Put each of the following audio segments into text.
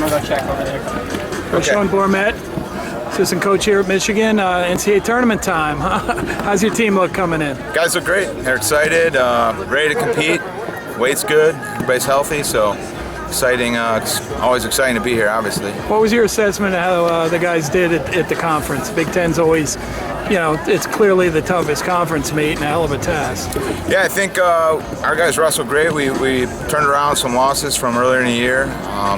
I'm going to go check over there. Okay. Sean Bormet, assistant coach here at Michigan. NCAA tournament time. How's your team look coming in? Guys look great. They're excited, ready to compete. Weight's good. Everybody's healthy, so exciting. It's always exciting to be here, obviously. What was your assessment of how the guys did at the conference? Big Ten's always, it's clearly the toughest conference meet and a hell of a task. Yeah, I think our guys wrestled great. We turned around some losses from earlier in the year.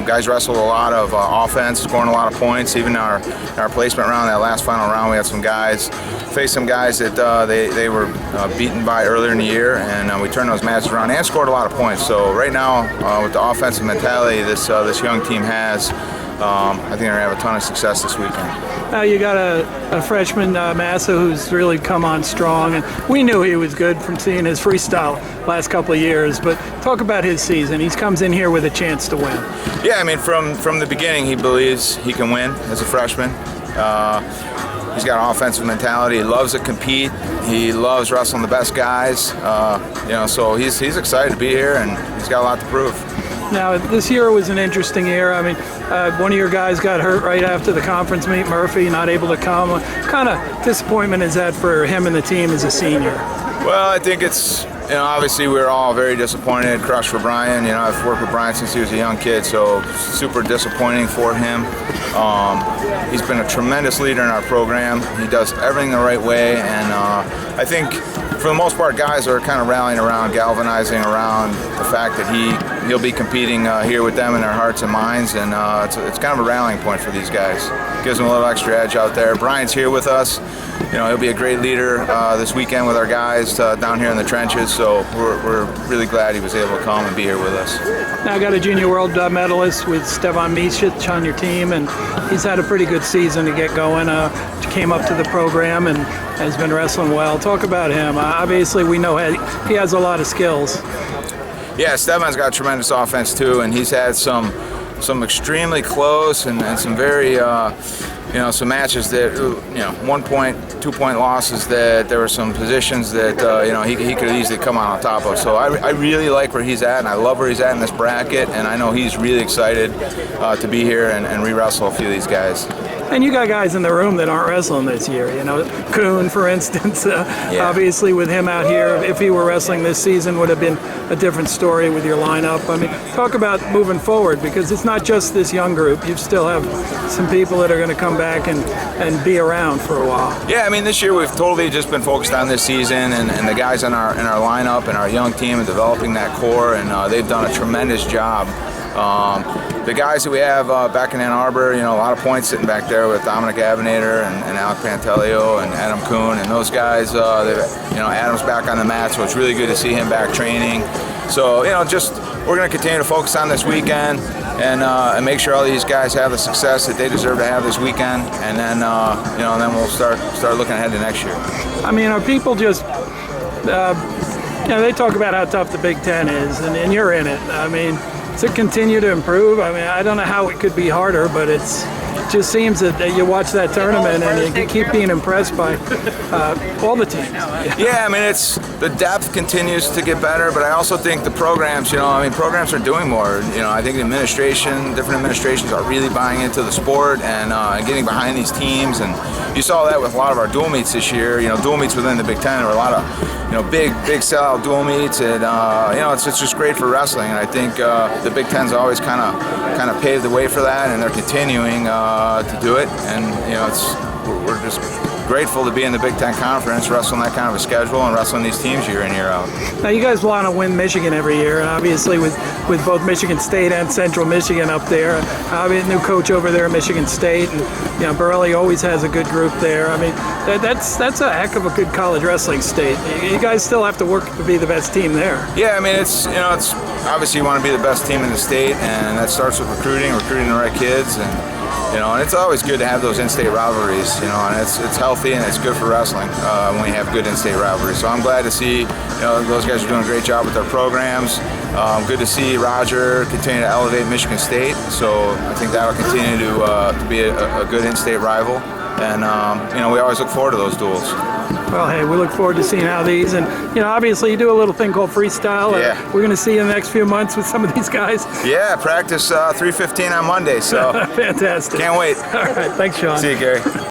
Guys wrestled a lot of offense, scoring a lot of points. Even our placement round, that last final round, we had some guys faced some guys that they were beaten by earlier in the year, and we turned those matches around and scored a lot of points. So right now, with the offensive mentality this young team has, I think they're going to have a ton of success this weekend. Now you got a freshman, Massa, who's really come on strong, and we knew he was good from seeing his freestyle last couple of years, but talk about his season. He comes in here with a chance to win. Yeah, I mean, from the beginning, he believes he can win as a freshman. He's got an offensive mentality. He loves to compete. He loves wrestling the best guys. So he's excited to be here, and he's got a lot to prove. Now, this year was an interesting year. I mean, one of your guys got hurt right after the conference meet, Murphy, not able to come. What kind of disappointment is that for him and the team as a senior? Well, I think it's, obviously we were all very disappointed, crushed for Brian. I've worked with Brian since he was a young kid, so super disappointing for him. He's been a tremendous leader in our program. He does everything the right way, and I think for the most part, guys are kind of rallying around, galvanizing around the fact that he'll be competing here with them in their hearts and minds, and it's kind of a rallying point for these guys. Gives them a little extra edge out there. Brian's here with us. He'll be a great leader this weekend with our guys down here in the trenches, so we're really glad he was able to come and be here with us. Now, I got a junior world medalist with Stevan Micic on your team, and he's had a pretty good season to get going. Came up to the program and has been wrestling well. Talk about him. Obviously, we know he has a lot of skills. Yeah, Stevan's got tremendous offense too, and he's had some extremely close and some very some matches that 1 point, 2 point losses that there were some positions that he could easily come out on top of. So I really like where he's at, and I love where he's at in this bracket, and I know he's really excited to be here and re-wrestle a few of these guys. And you got guys in the room that aren't wrestling this year. Kuhn, for instance, obviously with him out here, if he were wrestling this season, would have been a different story with your lineup. I mean, talk about moving forward, because it's not just this young group. You still have some people that are going to come back and be around for a while. Yeah, I mean, this year we've totally just been focused on this season and the guys in our lineup and our young team and developing that core, and they've done a tremendous job. The guys that we have back in Ann Arbor, a lot of points sitting back there with Dominic Abinator and Alec Pantelio and Adam Kuhn, and those guys, Adam's back on the mat, so it's really good to see him back training. So, we're going to continue to focus on this weekend and make sure all these guys have the success that they deserve to have this weekend, and then, then we'll start looking ahead to next year. I mean, are people just, they talk about how tough the Big Ten is, and you're in it. I mean, to continue to improve, I mean, I don't know how it could be harder, but it just seems that you watch that tournament and you keep being impressed by all the teams. Yeah, I mean, the depth continues to get better, but I also think the programs, programs are doing more. I think different administrations are really buying into the sport and getting behind these teams, and you saw that with a lot of our dual meets this year. Dual meets within the Big Ten are a lot of big sellout dual meets, and it's just great for wrestling. And I think the Big Ten's always kind of paved the way for that, and they're continuing to do it. And we're just grateful to be in the Big Ten Conference, wrestling that kind of a schedule and wrestling these teams year in, year out. Now, you guys want to win Michigan every year, and obviously with both Michigan State and Central Michigan up there, a new coach over there at Michigan State, and Borelli always has a good group there. I mean, that's a heck of a good college wrestling state. You guys still have to work to be the best team there. Yeah, I mean, it's obviously you want to be the best team in the state, and that starts with recruiting the right kids, and it's always good to have those in-state rivalries, and it's healthy and it's good for wrestling when we have good in-state rivalries. So I'm glad to see, those guys are doing a great job with their programs. Good to see Roger continue to elevate Michigan State. So I think that'll continue to be a good in-state rival. And we always look forward to those duels. Well, hey, we look forward to seeing how these, and obviously you do a little thing called freestyle. Yeah. We're going to see you in the next few months with some of these guys. Yeah, practice 3:15 on Monday, so Fantastic. can't wait. All right, thanks, Sean. See you, Gary.